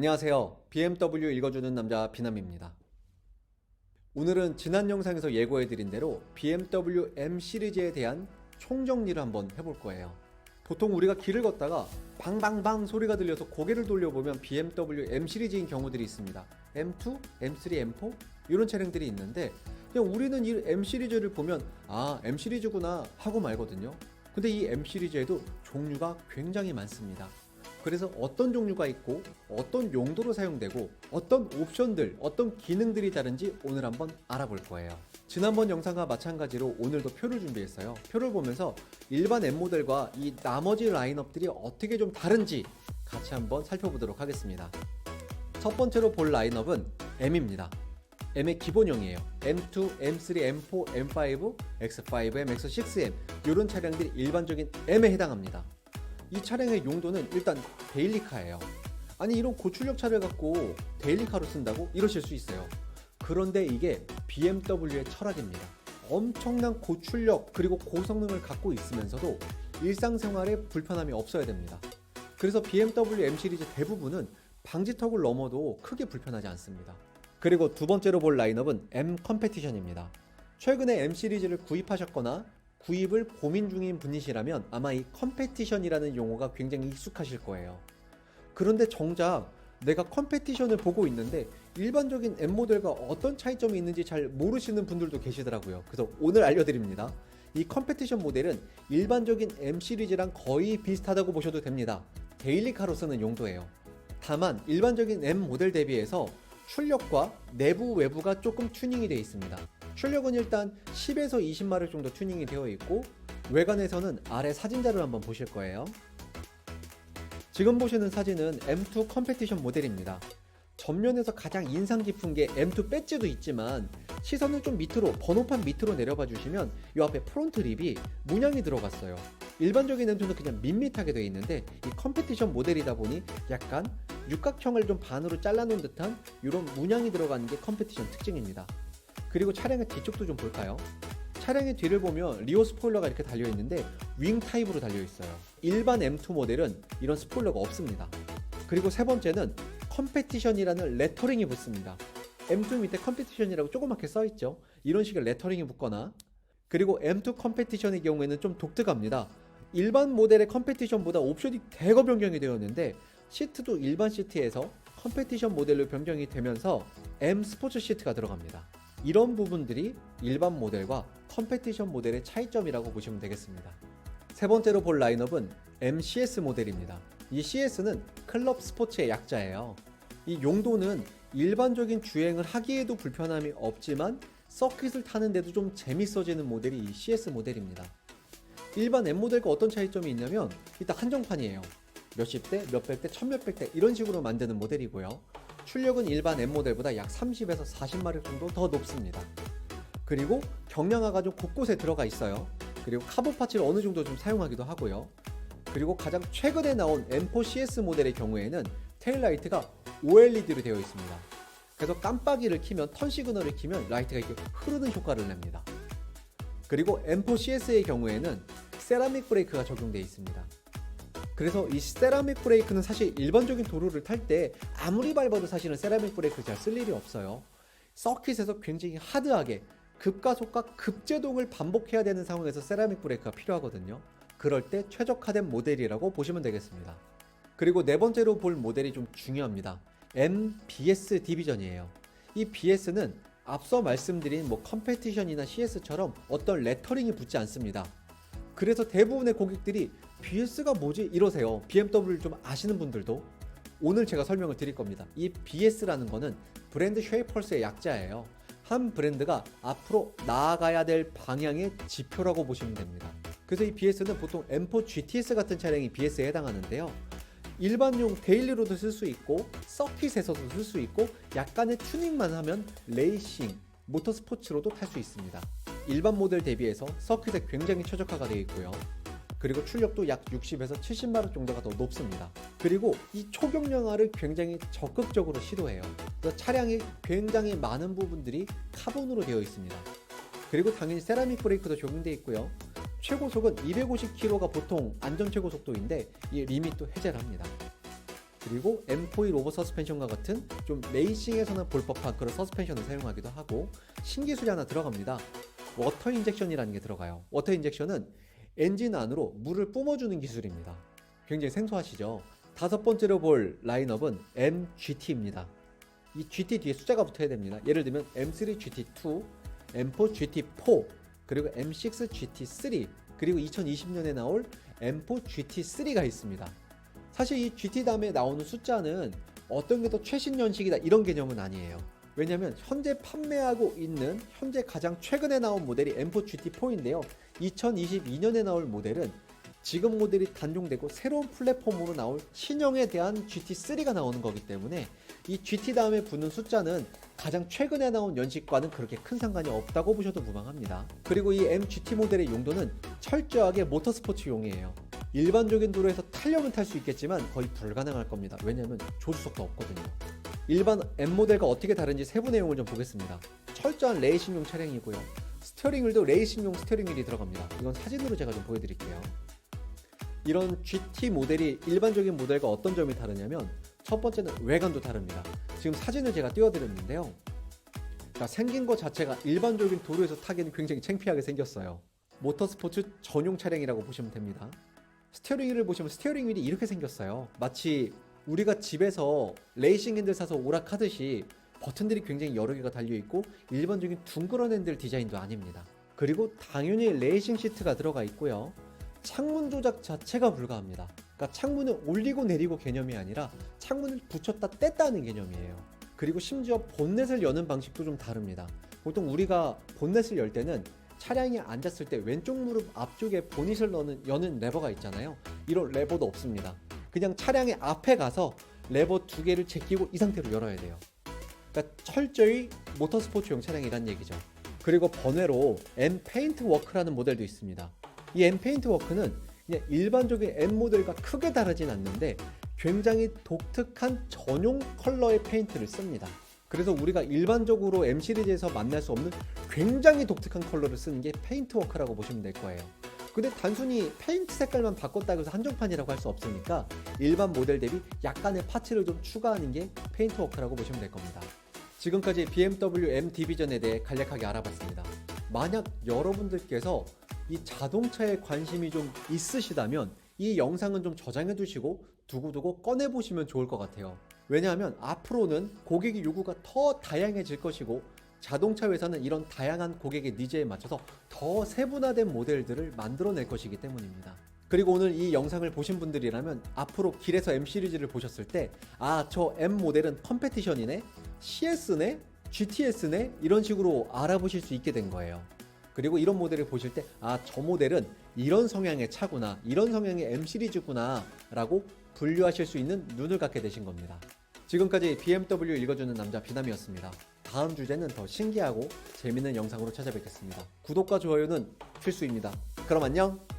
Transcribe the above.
안녕하세요. BMW 읽어주는 남자 비남입니다. 오늘은 지난 영상에서 예고해드린 대로 BMW M 시리즈에 대한 총정리를 한번 해볼 거예요. 보통 우리가 길을 걷다가 방방방 소리가 들려서 고개를 돌려보면 BMW M 시리즈인 경우들이 있습니다. M2, M3, M4 이런 차량들이 있는데 그냥 우리는 이 M 시리즈를 보면 아 M 시리즈구나 하고 말거든요. 근데 이 M 시리즈에도 종류가 굉장히 많습니다. 그래서 어떤 종류가 있고 어떤 용도로 사용되고 어떤 옵션들, 어떤 기능들이 다른지 오늘 한번 알아볼 거예요. 지난번 영상과 마찬가지로 오늘도 표를 준비했어요. 표를 보면서 일반 M 모델과 이 나머지 라인업들이 어떻게 좀 다른지 같이 한번 살펴보도록 하겠습니다. 첫 번째로 볼 라인업은 M입니다. M의 기본형이에요. M2, M3, M4, M5, X5M, X6M 이런 차량들이 일반적인 M에 해당합니다. 이 차량의 용도는 일단 데일리카예요. 아니 이런 고출력 차를 갖고 데일리카로 쓴다고? 이러실 수 있어요. 그런데 이게 BMW의 철학입니다. 엄청난 고출력 그리고 고성능을 갖고 있으면서도 일상생활에 불편함이 없어야 됩니다. 그래서 BMW M 시리즈 대부분은 방지턱을 넘어도 크게 불편하지 않습니다. 그리고 두 번째로 볼 라인업은 M 컴페티션입니다. 최근에 M 시리즈를 구입하셨거나 구입을 고민 중인 분이시라면 아마 이 컴페티션이라는 용어가 굉장히 익숙하실 거예요. 그런데 정작 내가 컴페티션을 보고 있는데 일반적인 M 모델과 어떤 차이점이 있는지 잘 모르시는 분들도 계시더라고요. 그래서 오늘 알려드립니다. 이 컴페티션 모델은 일반적인 M 시리즈랑 거의 비슷하다고 보셔도 됩니다. 데일리카로 쓰는 용도예요. 다만 일반적인 M 모델 대비해서 출력과 내부 외부가 조금 튜닝이 되어 있습니다. 출력은 일단 10에서 20마력 정도 튜닝이 되어 있고 외관에서는 아래 사진자를 한번 보실 거예요. 지금 보시는 사진은 M2 컴페티션 모델입니다. 전면에서 가장 인상 깊은 게 M2 배지도 있지만 시선을 좀 밑으로 번호판 밑으로 내려봐 주시면 이 앞에 프론트 립이 문양이 들어갔어요. 일반적인 M2는 그냥 밋밋하게 되어 있는데 이 컴페티션 모델이다 보니 약간 육각형을 좀 반으로 잘라놓은 듯한 이런 문양이 들어가는 게 컴페티션 특징입니다. 그리고 차량의 뒤쪽도 좀 볼까요? 차량의 뒤를 보면 리어 스포일러가 이렇게 달려있는데 윙 타입으로 달려있어요. 일반 M2 모델은 이런 스포일러가 없습니다. 그리고 세 번째는 컴페티션이라는 레터링이 붙습니다. M2 밑에 컴페티션이라고 조그맣게 써있죠. 이런 식의 레터링이 붙거나 그리고 M2 컴페티션의 경우에는 좀 독특합니다. 일반 모델의 컴페티션보다 옵션이 대거 변경이 되었는데 시트도 일반 시트에서 컴페티션 모델로 변경이 되면서 M 스포츠 시트가 들어갑니다. 이런 부분들이 일반 모델과 컴페티션 모델의 차이점이라고 보시면 되겠습니다. 세 번째로 볼 라인업은 MCS 모델입니다. 이 CS는 클럽 스포츠의 약자예요. 이 용도는 일반적인 주행을 하기에도 불편함이 없지만 서킷을 타는데도 좀 재밌어지는 모델이 이 CS 모델입니다. 일반 M 모델과 어떤 차이점이 있냐면 일단 한정판이에요. 몇십 대, 몇백 대, 천몇백 대 이런 식으로 만드는 모델이고요. 출력은 일반 M 모델보다 약 30에서 40마력 정도 더 높습니다. 그리고 경량화가 좀 곳곳에 들어가 있어요. 그리고 카본 파츠를 어느 정도 좀 사용하기도 하고요. 그리고 가장 최근에 나온 M4 CS 모델의 경우에는 테일라이트가 OLED로 되어 있습니다. 그래서 깜빡이를 켜면 턴 시그널을 켜면 라이트가 이렇게 흐르는 효과를 냅니다. 그리고 M4 CS의 경우에는 세라믹 브레이크가 적용되어 있습니다. 그래서 이 세라믹 브레이크는 사실 일반적인 도로를 탈 때 아무리 밟아도 사실은 세라믹 브레이크 잘 쓸 일이 없어요. 서킷에서 굉장히 하드하게 급가속과 급제동을 반복해야 되는 상황에서 세라믹 브레이크가 필요하거든요. 그럴 때 최적화된 모델이라고 보시면 되겠습니다. 그리고 네 번째로 볼 모델이 좀 중요합니다. MBS 디비전이에요. 이 BS는 앞서 말씀드린 컴페티션이나 CS처럼 어떤 레터링이 붙지 않습니다. 그래서 대부분의 고객들이 BS가 뭐지? 이러세요. BMW를 좀 아시는 분들도 오늘 제가 설명을 드릴 겁니다. 이 BS라는 거는 브랜드 쉐이펄스의 약자예요. 한 브랜드가 앞으로 나아가야 될 방향의 지표라고 보시면 됩니다. 그래서 이 BS는 보통 M4 GTS 같은 차량이 BS에 해당하는데요. 일반용 데일리로도 쓸 수 있고 서킷에서도 쓸 수 있고 약간의 튜닝만 하면 레이싱, 모터스포츠로도 탈 수 있습니다. 일반 모델 대비해서 서킷에 굉장히 최적화가 되어 있고요. 그리고 출력도 약 60에서 70마력 정도가 더 높습니다. 그리고 이 초경량화를 굉장히 적극적으로 시도해요. 그래서 차량의 굉장히 많은 부분들이 카본으로 되어 있습니다. 그리고 당연히 세라믹 브레이크도 적용되어 있고요. 최고속은 250km가 보통 안전 최고 속도인데 이 리밋도 해제를 합니다. 그리고 M4E 로버 서스펜션과 같은 좀 레이싱에서는 볼 법한 그런 서스펜션을 사용하기도 하고, 신기술이 하나 들어갑니다. 워터 인젝션이라는 게 들어가요. 워터 인젝션은 엔진 안으로 물을 뿜어주는 기술입니다. 굉장히 생소하시죠? 다섯 번째로 볼 라인업은 MGT입니다. 이 GT 뒤에 숫자가 붙어야 됩니다. 예를 들면 M3 GT2, M4 GT4, 그리고 M6 GT3, 그리고 2020년에 나올 M4 GT3가 있습니다. 사실 이 GT 다음에 나오는 숫자는 어떤 게 더 최신 연식이다 이런 개념은 아니에요. 왜냐면 현재 판매하고 있는 현재 가장 최근에 나온 모델이 M4 GT4인데요. 2022년에 나올 모델은 지금 모델이 단종되고 새로운 플랫폼으로 나올 신형에 대한 GT3가 나오는 거기 때문에 이 GT 다음에 붙는 숫자는 가장 최근에 나온 연식과는 그렇게 큰 상관이 없다고 보셔도 무방합니다. 그리고 이 MGT 모델의 용도는 철저하게 모터스포츠용이에요. 일반적인 도로에서 타려면 탈 수 있겠지만 거의 불가능할 겁니다. 왜냐하면 조수석도 없거든요. 일반 M 모델과 어떻게 다른지 세부 내용을 좀 보겠습니다. 철저한 레이싱용 차량이고요. 스티어링 휠도 레이싱용 스티어링 휠이 들어갑니다. 이건 사진으로 제가 좀 보여드릴게요. 이런 GT 모델이 일반적인 모델과 어떤 점이 다르냐면, 첫 번째는 외관도 다릅니다. 지금 사진을 제가 띄워드렸는데요. 그러니까 생긴 것 자체가 일반적인 도로에서 타기는 굉장히 창피하게 생겼어요. 모터스포츠 전용 차량이라고 보시면 됩니다. 스티어링 휠을 보시면 스티어링 휠이 이렇게 생겼어요. 마치 우리가 집에서 레이싱 핸들 사서 오락하듯이 버튼들이 굉장히 여러 개가 달려있고 일반적인 둥그런 핸들 디자인도 아닙니다. 그리고 당연히 레이싱 시트가 들어가 있고요. 창문 조작 자체가 불가합니다. 그러니까 창문을 올리고 내리고 개념이 아니라 창문을 붙였다 뗐다 하는 개념이에요. 그리고 심지어 본넷을 여는 방식도 좀 다릅니다. 보통 우리가 본넷을 열 때는 차량에 앉았을 때 왼쪽 무릎 앞쪽에 보닛을 여는 레버가 있잖아요. 이런 레버도 없습니다. 그냥 차량의 앞에 가서 레버 두 개를 제끼고 이 상태로 열어야 돼요. 그러니까 철저히 모터스포츠용 차량이란 얘기죠. 그리고 번외로 M 페인트 워크라는 모델도 있습니다. 이 M 페인트 워크는 그냥 일반적인 M 모델과 크게 다르진 않는데 굉장히 독특한 전용 컬러의 페인트를 씁니다. 그래서 우리가 일반적으로 M 시리즈에서 만날 수 없는 굉장히 독특한 컬러를 쓰는 게 페인트 워크라고 보시면 될 거예요. 근데 단순히 페인트 색깔만 바꿨다고 해서 한정판이라고 할 수 없으니까 일반 모델 대비 약간의 파츠를 좀 추가하는 게 페인트 워크라고 보시면 될 겁니다. 지금까지 BMW M 디비전에 대해 간략하게 알아봤습니다. 만약 여러분들께서 이 자동차에 관심이 좀 있으시다면 이 영상은 좀 저장해 두시고 두고두고 꺼내 보시면 좋을 것 같아요. 왜냐하면 앞으로는 고객의 요구가 더 다양해질 것이고 자동차 회사는 이런 다양한 고객의 니즈에 맞춰서 더 세분화된 모델들을 만들어낼 것이기 때문입니다. 그리고 오늘 이 영상을 보신 분들이라면 앞으로 길에서 M 시리즈를 보셨을 때 아, 저 M 모델은 컴페티션이네, CS네, GTS네 이런 식으로 알아보실 수 있게 된 거예요. 그리고 이런 모델을 보실 때 아, 저 모델은 이런 성향의 차구나, 이런 성향의 M 시리즈구나 라고 분류하실 수 있는 눈을 갖게 되신 겁니다. 지금까지 BMW 읽어주는 남자 비남이었습니다. 다음 주제는 더 신기하고 재밌는 영상으로 찾아뵙겠습니다. 구독과 좋아요는 필수입니다. 그럼 안녕!